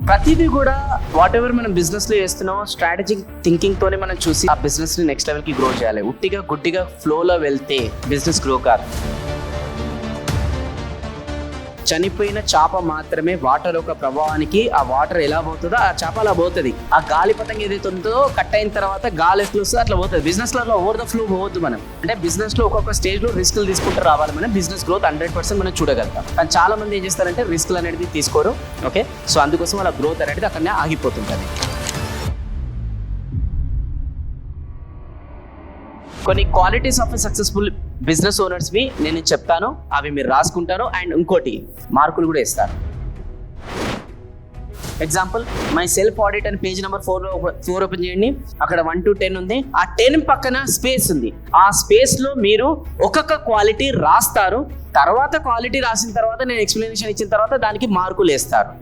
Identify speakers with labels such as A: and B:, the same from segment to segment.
A: ప్రతిదీ కూడా what ever మనం బిజినెస్ లో చేస్తున్నామో స్ట్రాటజిక్ థింకింగ్ తోనే మనం చూసి ఆ బిజినెస్ ని నెక్స్ట్ లెవెల్ కి గ్రో చేయాలి. ఉట్టిగా గుడ్డిగా ఫ్లోలో వెళ్తే బిజినెస్ గ్రో కాదు. చనిపోయిన చేప మాత్రమే వాటర్ ఒక ప్రభావానికి ఆ వాటర్ ఎలా పోతుందో ఆ చేప అలా పోతుంది. ఆ గాలి పతంగా ఏదైతే ఉందో కట్ అయిన తర్వాత గాలి ఎట్లా వస్తుందో అట్లా పోతుంది. బిజినెస్ లో అట్లా ఓవర్ ద ఫ్లో పోవద్దు మనం. అంటే బిజినెస్ లో ఒక్కొక్క స్టేజ్ లో రిస్క్లు తీసుకుంటూ రావాలి. మనం బిజినెస్ గ్రోత్ 100% మనం చూడగలుగుతాం. కానీ చాలా మంది ఏం చేస్తారంటే రిస్క్లు అనేది తీసుకోరు. ఓకే, సో అందుకోసం వాళ్ళ గ్రోత్ అనేది అక్కడనే ఆగిపోతుంటుంది. కొన్ని qualities of successful business owners వి నేను చెప్తాను, అవి మీరు రాసుకుంటారు. అండ్ ఇంకోటి మార్కులు కూడా ఇస్తారు. ఎగ్జాంపుల్, మై సెల్ఫ్ ఆడిట్ అని పేజ్ నెంబర్ 4 ఓపెన్ చేయండి. అక్కడ 1 to 10 ఉంది. ఆ 10 పక్కన స్పేస్ ఉంది. ఆ స్పేస్ లో మీరు ఒక్కొక్క క్వాలిటీ రాస్తారు. తర్వాత క్వాలిటీ రాసిన తర్వాత నేను ఎక్స్ప్లెనేషన్ ఇచ్చిన తర్వాత దానికి మార్కులు వేస్తారు.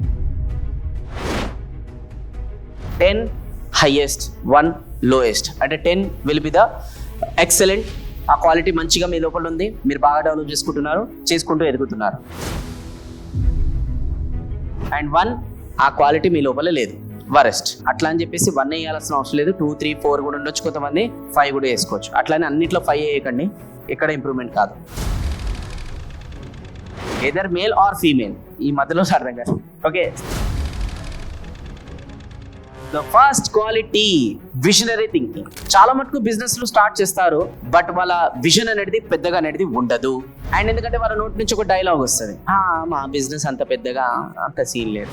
A: 10 హైయెస్ట్, 1 లోయెస్ట్. అంటే 10 విల్ బి ద ఎక్సలెంట్. ఆ క్వాలిటీ మంచిగా మీ లోపల ఉంది, మీరు బాగా డెవలప్ చేసుకుంటూ ఎదుగుతున్నారు. అండ్ 1 ఆ క్వాలిటీ మీ లోపల లేదు, వరెస్ట్. అట్లా అని చెప్పేసి 1 వేయాల్సిన అవసరం లేదు. 2, 3, 4 కూడా ఉండొచ్చు, కొంతమంది 5 కూడా వేసుకోవచ్చు. అట్లానే అన్నిట్లో 5 వేయకండి, ఎక్కడ ఇంప్రూవ్మెంట్ కాదు. ఎదర్ మేల్ ఆర్ ఫీమేల్, ఈ మధ్యలో అర్థం కాదు. Okay, the first quality visionary thinking. చాలా మటుకు బిజినెస్ లో స్టార్ట్ చేస్తారు, బట్ వాళ్ళ విజన్ అనేది పెద్దగా అనేది ఉండదు. అండ్ ఎందుకంటే వాళ్ళ నోటి నుంచి ఒక డైలాగ్ వస్తుంది, మా బిజినెస్ అంత పెద్దగా అంత సీన్ లేదు,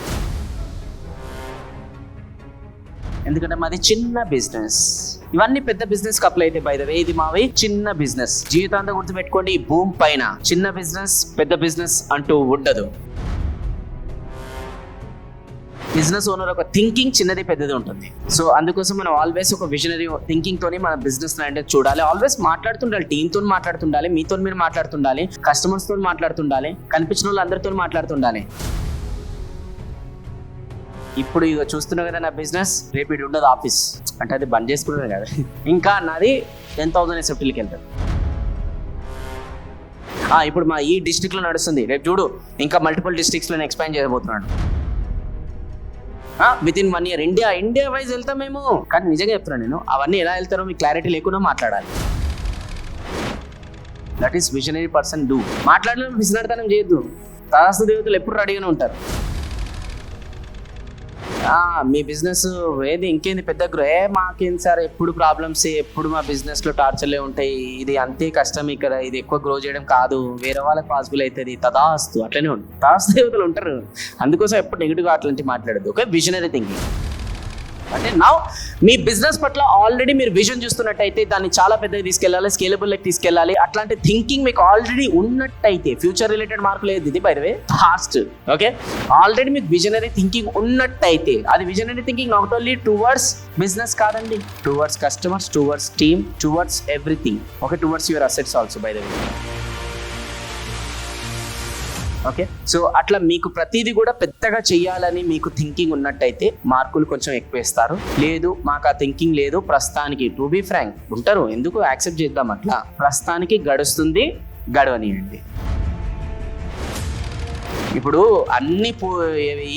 A: ఎందుకంటే మాది చిన్న బిజినెస్. ఇవన్నీ పెద్ద బిజినెస్ అప్లై అయితే బై ద వే, ఇది మావి చిన్న బిజినెస్. జీవితాంతం గుర్తుపెట్టుకోండి, ఈ భూమి పైన చిన్న బిజినెస్ పెద్ద బిజినెస్ అంటూ ఉండదు. బిజినెస్ ఓనర్ ఒక థింకింగ్ చిన్నది పెద్దది ఉంటుంది. సో అందుకోసం మనం ఆల్వేస్ ఒక విజనరీ థింకింగ్ తోని మన బిజినెస్ అంటే చూడాలి. ఆల్వేస్ మాట్లాడుతుండాలి, టీమ్ తో మాట్లాడుతుండాలి, మీతో మీరు మాట్లాడుతుండాలి, కస్టమర్స్ తో మాట్లాడుతుండాలి, కనిపించిన వాళ్ళు అందరితో మాట్లాడుతుండాలి. ఇప్పుడు ఇక చూస్తున్నావు కదా నా బిజినెస్, రేపు ఇది ఉండదు ఆఫీస్ అంటే అది బంద్ చేసుకున్నాను కదా, ఇంకా నాది 10,000 సెఫ్టీలకి వెళ్తారు. ఇప్పుడు మా ఈ డిస్ట్రిక్ట్ లో నడుస్తుంది, రేపు చూడు ఇంకా మల్టిపుల్ డిస్ట్రిక్ట్స్ లో ఎక్స్పాండ్ చేయబోతున్నాడు. With in 1 year India wise వెళ్తాం మేము. కానీ నిజంగా చెప్తున్నాను నేను, అవన్నీ ఎలా వెళ్తారో మీకు క్లారిటీ లేకుండా మాట్లాడాలి. That is visionary person do. మాట్లాడలేము, విసినాడతనం చేయొద్దు. తదాస్తు దేవతలు ఎప్పుడు రెడీగానే ఉంటారు. మీ బిజినెస్ ఏది ఇంకేంది పెద్ద మాకేంది సార్, ఎప్పుడు ప్రాబ్లమ్స్, ఎప్పుడు మా బిజినెస్ లో టార్చర్లే ఉంటాయి, ఇది అంతే కష్టం, ఇక్కడ ఇది ఎక్కువ గ్రో చేయడం కాదు, వేరే వాళ్ళకి పాసిబుల్ అవుతుంది, తదాస్తు అట్లనే ఉంటుంది. తదాస్తు దేవతలు ఉంటారు, అందుకోసం ఎప్పుడు నెగిటివ్గా అట్లాంటి మాట్లాడదు. ఓకే, విజనరీ థింకింగ్ అంటే నా మీ బిజినెస్ పట్ల ఆల్రెడీ మీరు విజన్ చూస్తున్నట్టయితే దాన్ని చాలా పెద్దగా తీసుకెళ్ళాలి, స్కేలబుల్ తీసుకెళ్ళాలి. అట్లాంటి థింకింగ్ మీకు ఆల్రెడీ ఉన్నట్టయితే, ఫ్యూచర్ రిలేటెడ్ మార్క్ లేదు ఇది by the way, fast. Okay, already మీకు విజనరీ థింకింగ్ ఉన్నట్టయితే, అది visionary thinking not only towards business కాదండి, towards customers, towards team, towards everything. Okay, towards your assets also by the way. Okay, so అట్లా మీకు ప్రతిదీ కూడా పెద్దగా చెయ్యాలని మీకు థింకింగ్ ఉన్నట్టయితే మార్కులు కొంచెం ఎక్కువ ఇస్తారు. లేదు మాకు ఆ థింకింగ్ లేదు ప్రస్తుతానికి, టు బీ ఫ్రాంక్ ఉంటారు, ఎందుకు యాక్సెప్ట్ చేద్దాం, అట్లా ప్రస్తుతానికి గడుస్తుంది, గడవనియండి. ఇప్పుడు అన్ని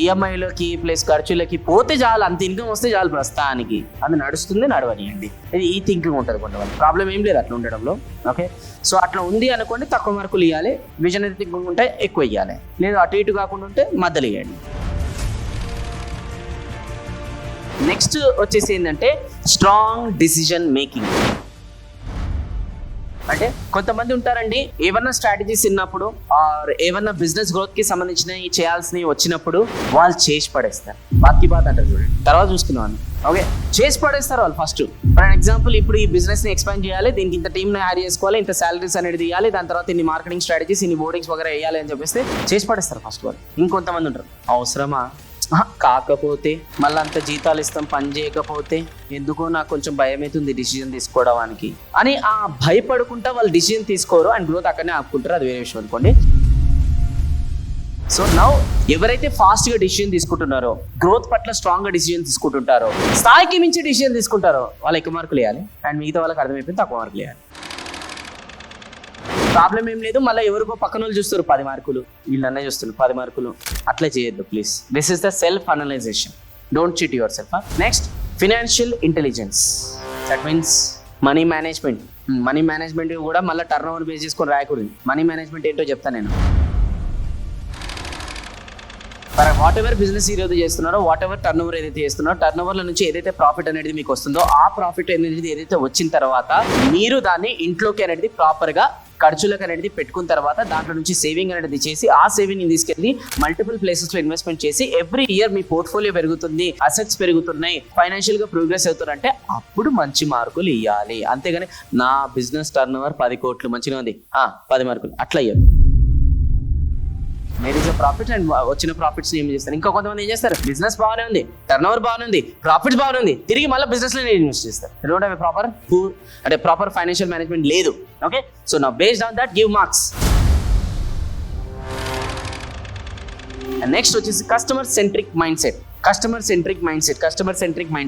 A: ఈఎంఐలకి ప్లస్ ఖర్చులకి పోతే చాలు, అంత ఇన్కమ్ వస్తే చాలు ప్రస్తుతానికి, అది నడుస్తుంది, నడవనియండి. ఇది ఈ థింకింగ్ ఉంటుంది కొంతమంది. ప్రాబ్లం ఏం లేదు అట్లా ఉండడంలో. ఓకే, సో అట్లా ఉంది అనుకోండి, తక్కువ మార్కులు ఇవ్వాలి. విజనరీ థింకింగ్ ఉంటే ఎక్కువ ఇవ్వాలి, లేదు అటు ఇటు కాకుండా ఉంటే మధ్యలో ఇవ్వండి. నెక్స్ట్ వచ్చేసి ఏంటంటే స్ట్రాంగ్ డిసిజన్ మేకింగ్. అంటే కొంతమంది ఉంటారండి, ఏమన్నా స్ట్రాటజీస్ ఉన్నప్పుడు ఆర్ ఏమన్నా బిజినెస్ గ్రోత్ కి సంబంధించినవి చేయాల్సినవి వచ్చినప్పుడు వాళ్ళు చేసి పడేస్తారు. బాకీ బాత్ అంటారు చూడండి, తర్వాత చూసుకున్నాను. ఓకే, చేసి పడేస్తారు వాళ్ళు ఫస్ట్. ఫర్ ఎగ్జాంపుల్, ఇప్పుడు ఈ బిజినెస్ ని ఎక్స్పాండ్ చేయాలి, దీనికి ఇంత టీమ్ ని హైర్ చేసుకోవాలి, ఇంత సాలరీస్ అనేది తీయాలి, దాని తర్వాత ఇన్ని మార్కెటింగ్ స్ట్రాటజీస్, ఇన్ని బోర్డింగ్స్ వగైరా వేయాలి అని చెప్పేసి చేసి పడేస్తారు ఫస్ట్ వాళ్ళు. ఇంకొంతమంది ఉంటారు, అవసరమా, కాకపోతే మళ్ళీ అంత జీతాలు ఇస్తాం, పని చేయకపోతే ఎందుకో నాకు కొంచెం భయం అవుతుంది డిసిజన్ తీసుకోవడానికి అని ఆ భయపడుకుంటా వాళ్ళు డిసిజన్ తీసుకోరు అండ్ గ్రోత్ అక్కడనే ఆపుకుంటారు. అది వేరే విషయం అనుకోండి. సో నౌ ఎవరైతే ఫాస్ట్ గా డిసిజన్ తీసుకుంటున్నారో, గ్రోత్ పట్ల స్ట్రాంగ్ గా డిసిజన్ తీసుకుంటుంటారో, స్థాయికి మించి డిసిజన్ తీసుకుంటారో, వాళ్ళు ఎక్కువ మార్కులు వేయాలి అండ్ మిగతా వాళ్ళకి అర్థమైపోయింది తక్కువ మార్కులు వేయాలి. ప్రాబ్లం ఏం లేదు, మళ్ళీ ఎవరికో పక్కన వాళ్ళు చూస్తారు 10 మార్కులు, వీళ్ళన్నా చూస్తారు 10 మార్కులు. అట్లా చేయొద్దు please. This is the self analysation. Don't cheat your self. Next, financial intelligence. That means money management. Money management కూడా మళ్ళీ టర్న్ ఓవర్ బేస్ చేసుకొని రాయకూడదు. మనీ మేనేజ్మెంట్ ఏంటో చెప్తాను నేను. వాట్ ఎవర్ బిజినెస్ ఈరోజు చేస్తున్నారో, వాట్ ఎవర్ టర్న్ ఓవర్ ఏదైతే చేస్తున్నారో, టర్న్ ఓవర్ల నుంచి ఏదైతే ప్రాఫిట్ అనేది మీకు వస్తుందో, ఆ ప్రాఫిట్ అనేది ఏదైతే వచ్చిన తర్వాత మీరు దాన్ని ఇంట్లోకి అనేది ప్రాపర్గా ఖర్చులకు అనేది పెట్టుకున్న తర్వాత దాంట్లో నుంచి సేవింగ్ అనేది చేసి, ఆ సేవింగ్ తీసుకెళ్ళి మల్టిపుల్ ప్లేసెస్ లో ఇన్వెస్ట్మెంట్ చేసి ఎవ్రీ ఇయర్ మీ పోర్ట్ఫోలియో పెరుగుతుంది, అసెట్స్ పెరుగుతున్నాయి, ఫైనాన్షియల్ గా ప్రోగ్రెస్ అవుతున్నారంటే అప్పుడు మంచి మార్కులు ఇవ్వాలి. అంతేగాని నా బిజినెస్ టర్న్ ఓవర్ 10 కోట్లు మంచిగా ఉంది 10 మార్కులు అట్లా ఇవ్వదు. మేర్ ఇస్ ప్రాఫిట్ అండ్ వచ్చిన ప్రాఫిట్స్ ఏం చేస్తారు. ఇంకా కొంతమంది ఏం చేస్తారు, బిజినెస్ బాగానే ఉంది, టర్న్ ఓవర్ బాగానే ఉంది, ప్రాఫిట్స్ బాగానే ఉంది, తిరిగి మళ్ళీ బిజినెస్ లోనే ఇన్వెస్ట్ చేస్తారు. Don't have proper financial management లేదు. Okay, so now based on that give marks. Next వచ్చేసి customer centric mind set. Customer centric mind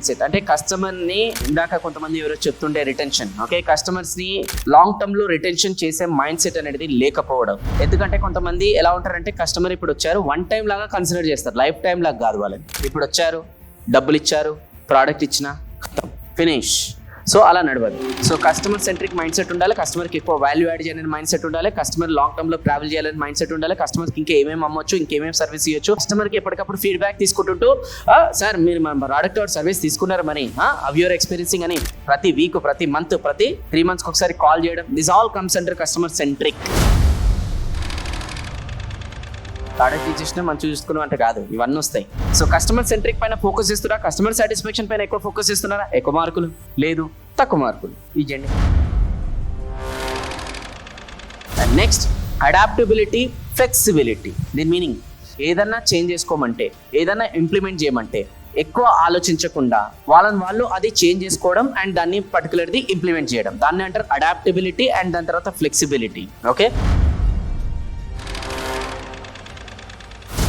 A: set అంటే కస్టమర్ ని, ఇందాక కొంతమంది ఎవరో చెప్తుండే రిటెన్షన్. ఓకే, కస్టమర్స్ ని లాంగ్ టర్మ్ లో రిటెన్షన్ చేసే మైండ్ సెట్ అనేది లేకపోవడం. ఎందుకంటే కొంతమంది ఎలా ఉంటారంటే, కస్టమర్ ఇప్పుడు వచ్చారు, వన్ టైం లాగా కన్సిడర్ చేస్తారు, లైఫ్ టైం లాగా కాదు. వాళ్ళని ఇప్పుడు వచ్చారు, డబ్బులు ఇచ్చారు, ప్రోడక్ట్ ఇచ్చిన, ఫినిష్. సో అలా నడవదు. So customer centric mind set ఉండాలి, కస్టమర్కి ఎక్కువ వాల్యూ యాడ్ చేయాలని మైండ్ సెట్ ఉండాలి, కస్టమర్ లాంగ్ టర్మ్ లో ట్రావెల్ చేయాలని మైండ్ సెట్ ఉండాలి, కస్టమర్కి ఇంకా ఏమేమి అమ్మొచ్చు, ఇంకేమేమి సర్వీస్ ఇవ్వచ్చు, కస్టమర్కి ఎప్పటికప్పుడు ఫీడ్బ్యాక్ తీసుకుంటుంటూ, సార్ మీరు మన ప్రోడక్ట్ సర్వీస్ తీసుకున్నారు మరి అవ్ యూర్ ఎక్స్పీరియన్సింగ్ అని ప్రతి వీక్, ప్రతి మంత్, ప్రతి 3 months ఒకసారి కాల్ చేయడం. This all comes under customer centric. Product ఇచ్చేసిన మంచిగా చూసుకున్నాం అంటే కాదు, ఇవన్నీ వస్తాయి. సో కస్టమర్ సెంట్రిక్ పైన ఫోకస్ చేస్తున్నారా, కస్టమర్ సాటిస్ఫాక్షన్ పైన ఎక్కువ ఫోకస్ చేస్తున్నారా, ఎక్కువ మార్కులు, లేదు తక్కువ మార్కులు ఇవ్వండి. And next, adaptability, flexibility. దీని మీనింగ్, ఏదన్నా చేంజ్ చేసుకోమంటే, ఏదన్నా ఇంప్లిమెంట్ చేయమంటే ఎక్కువ ఆలోచించకుండా వాళ్ళు అది చేంజ్ చేసుకోవడం అండ్ దాన్ని పర్టికులర్ది ఇంప్లిమెంట్ చేయడం, దాన్ని అంటారు అడాప్టబిలిటీ. అండ్ దాని తర్వాత ఫ్లెక్సిబిలిటీ. ఓకే,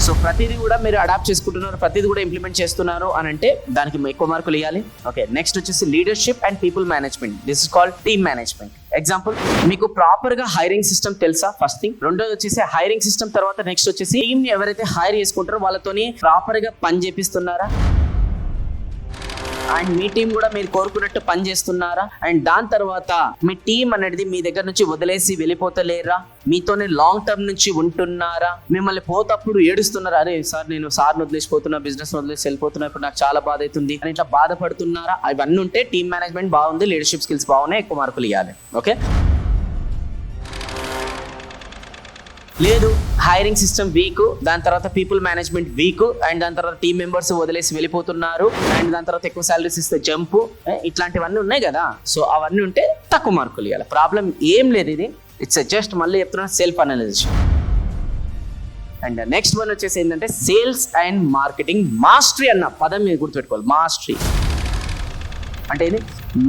A: సో ప్రతిదీ కూడా మీరు అడాప్ట్ చేసుకుంటున్నారు, ప్రతిదీ కూడా ఇంప్లిమెంట్ చేస్తున్నారు అని అంటే దానికి ఎక్కువ మార్కులు ఇవ్వాలి. ఓకే, నెక్స్ట్ వచ్చేసి leadership and people management. This is called team management. Example, మీకు ప్రాపర్ గా హైరింగ్ సిస్టమ్ తెలుసా? First thing. రెండోది వచ్చేసి హైరింగ్ సిస్టమ్ తర్వాత నెక్స్ట్ వచ్చేసి టీమ్ ని ఎవరైతే హైర్ చేసుకుంటారో వాళ్ళతోని ప్రాపర్ గా పని చేపిస్తున్నారా, అండ్ మీ టీం కూడా మీరు కోరుకున్నట్టు పని చేస్తున్నారా, అండ్ దాని తర్వాత మీ టీం అనేది మీ దగ్గర నుంచి వదిలేసి వెళ్ళిపోతలేరా, మీతోనే లాంగ్ టర్మ్ నుంచి ఉంటున్నారా, మిమ్మల్ని పోతప్పుడు ఏడుస్తున్నారా, అరే సార్ నేను సార్ని వదిలేసిపోతున్నా, బిజినెస్ వదిలేసి వెళ్ళిపోతున్నా, ఇప్పుడు నాకు చాలా బాధ అవుతుంది అని ఇట్లా బాధపడుతున్నారా, అవన్నీ ఉంటే టీమ్ మేనేజ్మెంట్ బాగుంది, లీడర్షిప్ స్కిల్స్ బాగున్నాయి, ఎక్కువ మార్కులు ఇవ్వాలి. ఓకే, లేదు హైరింగ్ సిస్టమ్ వీక్, దాని తర్వాత పీపుల్ మేనేజ్మెంట్ వీక్, అండ్ దాని తర్వాత టీమ్ మెంబర్స్ వదిలేసి వెళ్ళిపోతున్నారు, అండ్ దాని తర్వాత ఎక్కువ సాలరీస్ ఇస్తే జంపు, ఇట్లాంటివన్నీ ఉన్నాయి కదా. సో అవన్నీ ఉంటే తక్కువ మార్కులు ఇవ్వాలి. ప్రాబ్లం ఏం లేదు, ఇది ఇట్స్ జస్ట్ మళ్ళీ చెప్తున్నా self analysation. And next one వచ్చేసి ఏంటంటే సేల్స్ అండ్ మార్కెటింగ్ మాస్టరీ అన్న పదం మీరు గుర్తుపెట్టుకోవాలి. మాస్టరీ అంటే ఇది,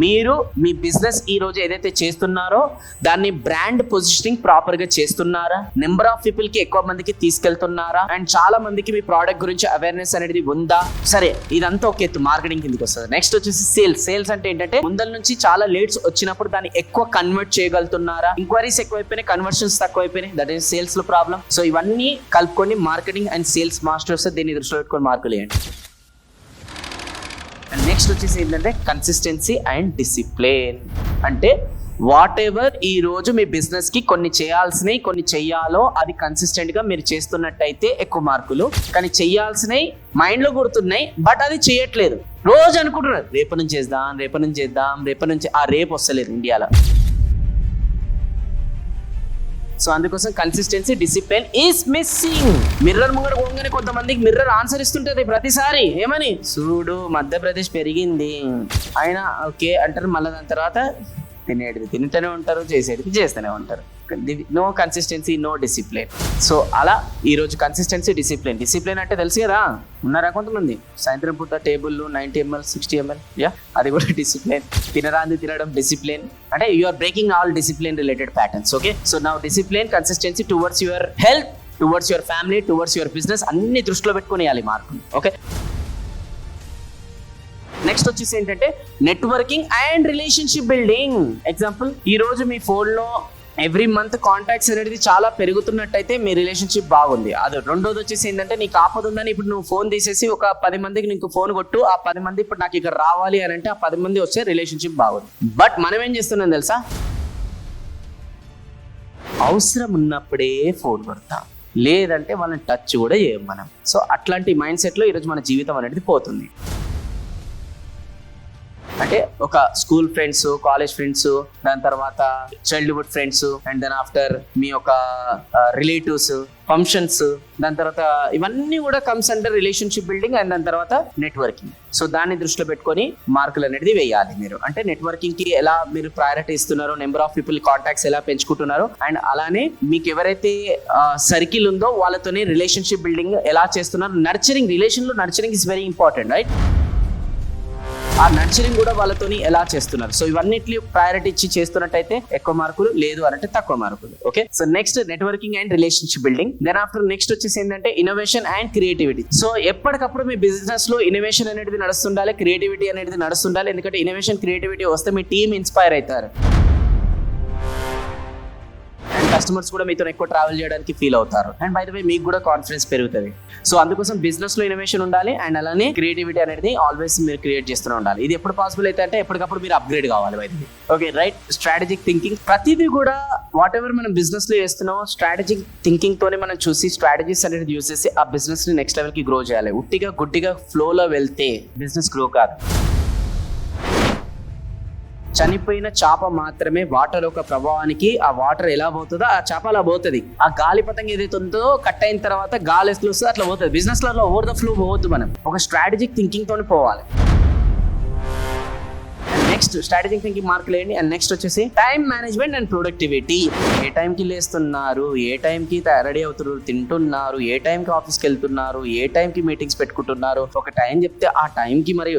A: మీరు మీ బిజినెస్ ఈ రోజు ఏదైతే చేస్తున్నారో దాన్ని బ్రాండ్ పొజిషనింగ్ ప్రాపర్ గా చేస్తున్నారా, నెంబర్ ఆఫ్ పీపుల్ కి ఎక్కువ మందికి తీసుకెళ్తున్నారా, అండ్ చాలా మందికి మీ ప్రోడక్ట్ గురించి అవేర్నెస్ అనేది ఉందా. సరే, ఇదంతా ఒక ఎత్తు, మార్కెటింగ్ కిందకి వస్తుంది. నెక్స్ట్ వచ్చేసి సేల్స్. సేల్స్ అంటే ఏంటంటే ముందల నుంచి చాలా లీడ్స్ వచ్చినప్పుడు దాన్ని ఎక్కువ కన్వర్ట్ చేయగలుగుతున్నారా, ఇంక్వైరీస్ ఎక్కువైపోయినాయి, కన్వర్షన్స్ తక్కువైపోయినాయి, దట్ ఈస్ సేల్స్ లో ప్రాబ్లం. సో ఇవన్నీ కలుపుకొని మార్కెటింగ్ అండ్ సేల్స్ మాస్టర్స్ దీన్ని దృష్టిలో పెట్టుకొని మార్కులు వేయండి. నెక్స్ట్ వచ్చేసి ఏంటంటే కన్సిస్టెన్సీ అండ్ డిసిప్లిన్. అంటే వాట్ ఎవర్ ఈ రోజు మీ బిజినెస్ కి కొన్ని చేయాల్సినవి, కొన్ని చెయ్యాలో అది కన్సిస్టెంట్ గా మీరు చేస్తున్నట్టయితే ఎక్కువ మార్కులు, కానీ చెయ్యాల్సినవి మైండ్ లో గుర్తున్నాయి బట్ అది చేయట్లేదు, రోజు అనుకుంటున్నారు రేపటి నుంచి చేద్దాం, రేపటి నుంచి చేద్దాం, రేపటి నుంచి, ఆ రేపు వస్తలేదు ఇండియాలో. సో అందుకోసం consistency, discipline is missing. Mirror ముంగడ పోగానే కొంతమందికి మిర్రర్ ఆన్సర్ ఇస్తుంటది ప్రతిసారి, ఏమని చూడు మధ్యప్రదేశ్ పెరిగింది అయినా ఓకే అంటారు, మళ్ళీ దాని తర్వాత తినేటిది తింటూనే ఉంటారు, చేసేది చేస్తూనే ఉంటారు. No consistency, no discipline. So అలా ఈరోజు కన్సిస్టెన్సీ, డిసిప్లిన్. డిసిప్లిన్ అంటే తెలుసు కదా, ఉన్నారా కొంతమంది సాయంత్రం పూట టేబుల్ 90 ml 60 ml, అది కూడా డిసిప్లిన్. తినరాంది తినడం డిసిప్లిన్. అంటే you are breaking all discipline related patterns. Okay, so now discipline, consistency towards your health, towards your family, towards your business అన్ని దృష్టిలో పెట్టుకుని వేయాలి మార్కులు. ఓకే, నెక్స్ట్ వచ్చేసి ఏంటంటే networking and relationship building. Example, ఈ రోజు మీ ఫోన్ లో ఎవ్రీ మంత్ కాంటాక్ట్స్ అనేది చాలా పెరుగుతున్నట్టయితే మీ రిలేషన్షిప్ బాగుంది. అది రెండోది వచ్చేసి ఏంటంటే నీకు ఆపద ఉందని ఇప్పుడు నువ్వు ఫోన్ తీసేసి ఒక 10 మందికి నీకు ఫోన్ కొట్టు, ఆ 10 మంది ఇప్పుడు నాకు ఇక్కడ రావాలి అని అంటే ఆ 10 మంది వచ్చే రిలేషన్షిప్ బాగుంది. బట్ మనం ఏం చేస్తున్నాం తెలుసా, అవసరం ఉన్నప్పుడే ఫోన్ కొడతాం, లేదంటే వాళ్ళని టచ్ కూడా చేయం మనం. సో అట్లాంటి మైండ్ సెట్లో ఈరోజు మన జీవితం అనేది పోతుంది. అంటే ఒక స్కూల్ ఫ్రెండ్స్, కాలేజ్ ఫ్రెండ్స్, దాని తర్వాత childhood friends, and then after మీ యొక్క రిలేటివ్స్, ఫంక్షన్స్, దాని తర్వాత ఇవన్నీ కూడా comes under relationship building. And దాని తర్వాత నెట్వర్కింగ్. సో దాన్ని దృష్టిలో పెట్టుకొని మార్కులు అనేది వేయాలి మీరు. అంటే నెట్వర్కింగ్ కి ఎలా మీరు ప్రయారిటీ ఇస్తున్నారో, నెంబర్ ఆఫ్ పీపుల్ కాంటాక్ట్స్ ఎలా పెంచుకుంటున్నారో, అండ్ అలానే మీకు ఎవరైతే సర్కిల్ ఉందో వాళ్ళతోనే రిలేషన్షిప్ బిల్డింగ్ ఎలా చేస్తున్నారు. నర్చరింగ్, రిలేషన్ లో nurturing is very important, right? ఆ నర్చరింగ్ కూడా వాళ్ళతోని ఎలా చేస్తున్నారు. సో ఇవన్నిటి ప్రయారిటీ ఇచ్చి చేస్తున్నట్టయితే ఎక్కువ మార్కులు, లేదు అంటే తక్కువ మార్కులు. Okay, so next networking and relationship building. Then after next వచ్చేసి ఏంటంటే ఇన్నోవేషన్ అండ్ క్రియేటివిటీ. సో ఎప్పటికప్పుడు మీ బిజినెస్ లో ఇన్నోవేషన్ అనేది నడుస్తుండాలి, క్రియేటివిటీ అనేది నడుస్తుండాలి. ఎందుకంటే ఇన్నోవేషన్, క్రియేటివిటీ వస్తే మీ టీమ్ ఇన్స్పైర్ అవుతారు, అండ్ కస్టమర్స్ కూడా మీతో ఎక్కువ ట్రావెల్ చేయడానికి ఫీల్ అవుతారు. అండ్ బై ద వే మీకు కూడా కాన్ఫిడెన్స్ పెరుగుతుంది. సో అందుకోసం బిజినెస్ లో ఇన్నోవేషన్ ఉండాలి, అండ్ అలానే క్రియేటివిటీ అనేది ఆల్వేస్ మీరు క్రియేట్ చేస్తూనే ఉండాలి. ఇది ఎప్పుడు పాసిబుల్ అయితే అంటే ఎప్పటికప్పుడు మీరు అప్గ్రేడ్ కావాలి. By the way okay, right? Strategic thinking. ప్రతిదీ కూడా వాట్ ఎవర్ మనం బిజినెస్ లో చేస్తున్నామో స్ట్రాటజిక్ థింకింగ్ తోనే మనం చూసి స్ట్రాటజీస్ అనేది యూజ్ చేసి ఆ బిజినెస్ ని నెక్స్ట్ లెవెల్ కి గ్రో చేయాలి. ఉట్టిగా గుడ్డిగా ఫ్లోలో వెళ్తే బిజినెస్ గ్రో కాదు. చనిపోయిన చేప మాత్రమే వాటర్ యొక్క ప్రభావానికి ఆ వాటర్ ఎలా పోతుందో ఆ చేప అలా పోతుంది. ఆ గాలి పతంగా ఏదైతే ఉందో కట్ అయిన తర్వాత గాలి ఎట్లా వస్తుందో అట్లా పోతుంది. బిజినెస్ లో ఓవర్ ద ఫ్లో పోవద్దు, మనం ఒక స్ట్రాటజిక్ థింకింగ్ తోనే పోవాలి. నెక్స్ట్ స్ట్రాటజిక్ థింకింగ్ మార్కులు ఏంటి? అండ్ నెక్స్ట్ వచ్చేసి టైం మేనేజ్మెంట్ అండ్ ప్రొడక్టివిటీ. ఏ టైంకి లేస్తున్నారు, ఏ టైంకి రెడీ అవుతున్నారు, తింటున్నారు, ఏ టైంకి ఆఫీస్కి వెళ్తున్నారు, ఏ టైంకి మీటింగ్స్ పెట్టుకుంటున్నారు, ఒక టైం చెప్తే ఆ టైంకి మరి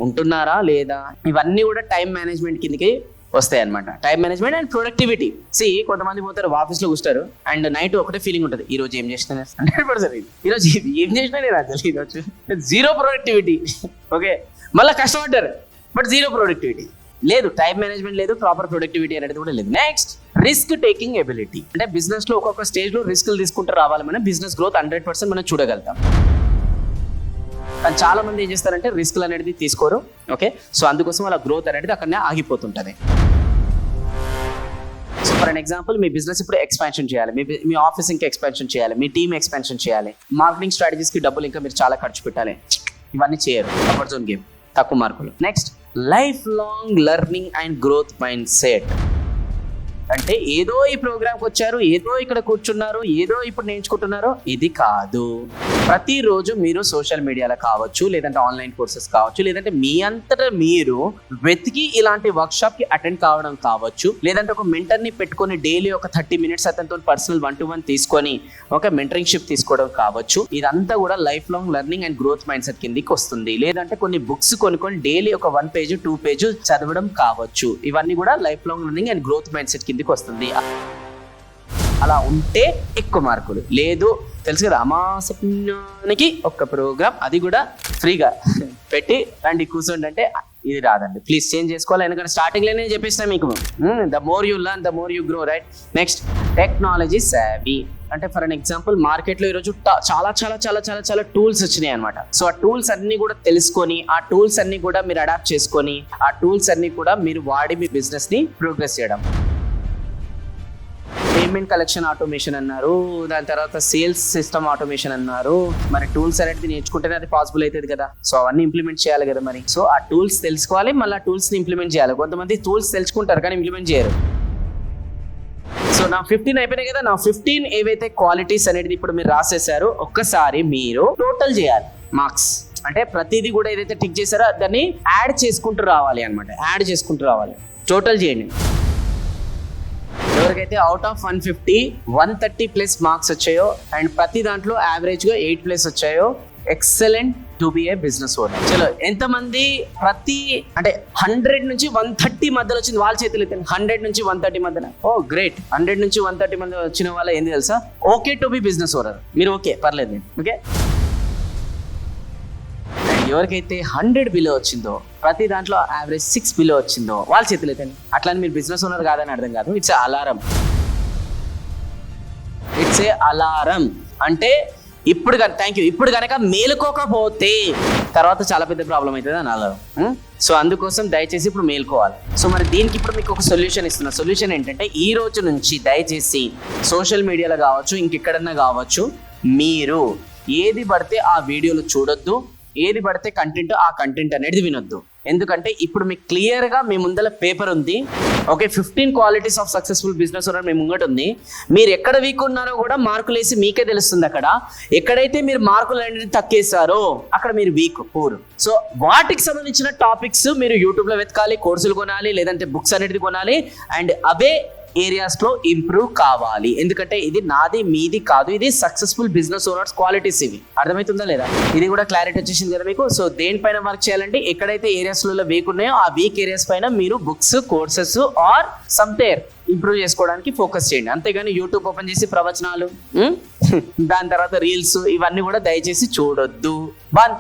A: ఉంటున్నారా లేదా, ఇవన్నీ కూడా టైం మేనేజ్మెంట్ కిందకి వస్తాయి అనమాట. Time management and productivity. కొంతమంది పోతారు ఆఫీస్లో కూర్చుంటారు అండ్ నైట్ ఒకటే ఫీలింగ్ ఉంటుంది, ఈ రోజు ఏం చేసినా 100% ఈరోజు ఏం చేసినా నేను అసలు ఈరోజు జీరో ప్రొడక్టివిటీ. ఓకే, మళ్ళీ కష్టపడ్డారు బట్ జీరో ప్రొడక్టివిటీ లేదు, టైం మేనేజ్మెంట్ లేదు, ప్రాపర్ ప్రొడక్టివిటీ అనేది కూడా లేదు. Next risk taking ability. అంటే బిజినెస్ లో ఒక్కొక్క స్టేజ్ లో రిస్క్లు తీసుకుంటూ రావాలి, మనం బిజినెస్ గ్రోత్ 100% మనం చూడగలుగుతాం. కానీ చాలా మంది ఏం చేస్తారంటే రిస్క్లు అనేది తీసుకోరు. ఓకే, సో అందుకోసం వాళ్ళ గ్రోత్ అనేది అక్కడనే ఆగిపోతుంటది. సో ఫర్ అన్ ఎగ్జాంపుల్, మీ బిజినెస్ ఇప్పుడు ఎక్స్పాన్షన్ చేయాలి, మీ ఆఫీస్ ఇంకా ఎక్స్పాన్షన్ చేయాలి, మీ టీమ్ ఎక్స్పాన్షన్ చేయాలి, మార్కెటింగ్ స్ట్రాటజీస్ కి డబ్బులు ఇంకా మీరు చాలా ఖర్చు పెట్టాలి. ఇవన్నీ చేయరు, కంఫర్ట్ జోన్ గేమ్, తక్కువ మార్కులు. Next life long learning and growth mind set. అంటే ఏదో ఈ ప్రోగ్రామ్కి వచ్చారు, ఏదో ఇక్కడ కూర్చున్నారు, ఏదో ఇప్పుడు నేర్చుకుంటున్నారో ఇది కాదు. ప్రతిరోజు మీరు సోషల్ మీడియాలో కావచ్చు, లేదంటే ఆన్లైన్ కోర్సెస్ కావచ్చు, లేదంటే మీ అంతటా మీరు వెతికి ఇలాంటి వర్క్ షాప్ కి అటెండ్ కావడం కావచ్చు, లేదంటే ఒక మెంటర్ని పెట్టుకొని డైలీ ఒక 30 minutes అతనితో పర్సనల్ 1-to-1 తీసుకొని ఒక మెంటరింగ్షిప్ తీసుకోవడం కావచ్చు. ఇదంతా కూడా life long learning and growth mind set కిందకి వస్తుంది. లేదంటే కొన్ని బుక్స్ కొనుక్కొని డైలీ ఒక 1 page 2 page చదవడం కావచ్చు. ఇవన్నీ కూడా life long learning and growth mind set కిందకి వస్తుంది. అలా ఉంటే ఎక్కువ మార్కులు. లేదు, తెలుసు కదా, అమాస పుణ్యానికి ఒక్క ప్రోగ్రామ్, అది కూడా ఫ్రీగా పెట్టి రండి కూర్చోండి అంటే ఇది రాదండి. ప్లీజ్ చేంజ్ చేసుకోవాలి. ఎందుకంటే స్టార్టింగ్ లోనే చెప్పేసిన మీకు, the more you learn the more you grow, right? Next technology savvy. అంటే ఫర్ అన్ ఎగ్జాంపుల్, మార్కెట్లో ఈరోజు చాలా చాలా చాలా చాలా చాలా టూల్స్ వచ్చినాయి అనమాట. సో ఆ టూల్స్ అన్ని కూడా తెలుసుకొని, ఆ టూల్స్ అన్ని కూడా మీరు అడాప్ట్ చేసుకొని, ఆ టూల్స్ అన్ని కూడా మీరు వాడి మీ బిజినెస్ ని ప్రోగ్రెస్ చేయడం. పేమెంట్ కలెక్షన్ ఆటోమేషన్ అన్నారు, దాని తర్వాత సేల్స్ సిస్టమ్ ఆటోమేషన్ అన్నారు. మరి టూల్స్ అనేది నేర్చుకుంటేనే అది పాసిబుల్ అవుతుంది కదా. సో అవన్నీ ఇంప్లిమెంట్ చేయాలి కదా మరి. సో ఆ టూల్స్ తెలుసుకోవాలి, మళ్ళీ ఆ టూల్స్ ని ఇంప్లిమెంట్ చేయాలి. కొంతమంది టూల్స్ తెలుసుకుంటారు కానీ ఇంప్లిమెంట్ చేయరు. సో నా 15 అయిపోయినాయి కదా. నా 15 ఏవైతే క్వాలిటీస్ అనేది ఇప్పుడు మీరు రాసేసారో ఒక్కసారి మీరు టోటల్ చేయాలి మార్క్స్. అంటే ప్రతిదీ కూడా ఏదైతే టిక్ చేశారో దాన్ని యాడ్ చేసుకుంటూ రావాలి అనమాట. యాడ్ చేసుకుంటూ రావాలి, టోటల్ చేయండి. ఎవరికైతే అవుట్ ఆఫ్ 150 130+ మార్క్స్ వచ్చాయో అండ్ ప్రతి దాంట్లో యావరేజ్గా 8+ వచ్చాయో, excellent to be A business owner. చలో, ఎంతమంది ప్రతి అంటే 100 నుంచి 130 మధ్యలో వచ్చింది వాళ్ళ చేతులు ఎత్తండి. 100 నుంచి 130 మధ్యన. ఓ గ్రేట్. 100 నుంచి 130 మధ్య వచ్చిన వాళ్ళ ఏంది తెలుసా? Okay to be business owner. మీరు ఓకే, పర్లేదు. ఓకే, ఎవరికైతే 100 బిలో వచ్చిందో, ప్రతి దాంట్లో యావరేజ్ 6 బిలో వచ్చిందో వాళ్ళ చేతులు అయితే అట్లా మీరు బిజినెస్ ఓనర్ కాదని అర్థం కాదు. It's a alarm. It's a alarm అంటే ఇప్పుడు థ్యాంక్ యూ, ఇప్పుడు కనుక మేలుకోకపోతే తర్వాత చాలా పెద్ద ప్రాబ్లం అవుతుంది అని అలారం. సో అందుకోసం దయచేసి ఇప్పుడు మేల్కోవాలి. సో మరి దీనికి ఇప్పుడు మీకు ఒక సొల్యూషన్ ఇస్తున్నా. సొల్యూషన్ ఏంటంటే ఈ రోజు నుంచి దయచేసి సోషల్ మీడియాలో కావచ్చు, ఇంకెక్కడన్నా కావచ్చు, మీరు ఏది పడితే ఆ వీడియోలు చూడొద్దు, ఏది పడితే కంటెంట్ ఆ కంటెంట్ అనేది వినొద్దు. ఎందుకంటే ఇప్పుడు మీకు క్లియర్గా మీ ముందర పేపర్ ఉంది. Okay, 15 qualities of successful business owner మీ ముంగట ఉంది. మీరు ఎక్కడ వీక్ ఉన్నారో కూడా మార్కులు వేసి మీకే తెలుస్తుంది. అక్కడ ఎక్కడైతే మీరు మార్కులు అనేది తక్కేసారో అక్కడ మీరు వీక్, పూర్. సో వాటికి సంబంధించిన టాపిక్స్ మీరు యూట్యూబ్లో వెతకాలి, కోర్సులు కొనాలి, లేదంటే బుక్స్ అనేది కొనాలి. అండ్ అవే ఏరియాస్లో ఇంప్రూవ్ కావాలి. ఎందుకంటే ఇది నాది మీది కాదు, ఇది సక్సెస్ఫుల్ బిజినెస్ ఓనర్స్ క్వాలిటీస్. ఇవి అర్థమవుతుందా లేదా? ఇది కూడా క్లారిటీ వచ్చేసింది కదా మీకు. సో దేనిపైన వర్క్ చేయాలంటే ఎక్కడైతే ఏరియాస్లలో వీక్ ఉన్నాయో ఆ వీక్ ఏరియాస్ పైన మీరు books, courses or somewhere improve చేసుకోవడానికి ఫోకస్ చేయండి. అంతేగాని యూట్యూబ్ ఓపెన్ చేసి ప్రవచనాలు, దాని తర్వాత రీల్స్, ఇవన్నీ కూడా దయచేసి చూడొద్దు. 1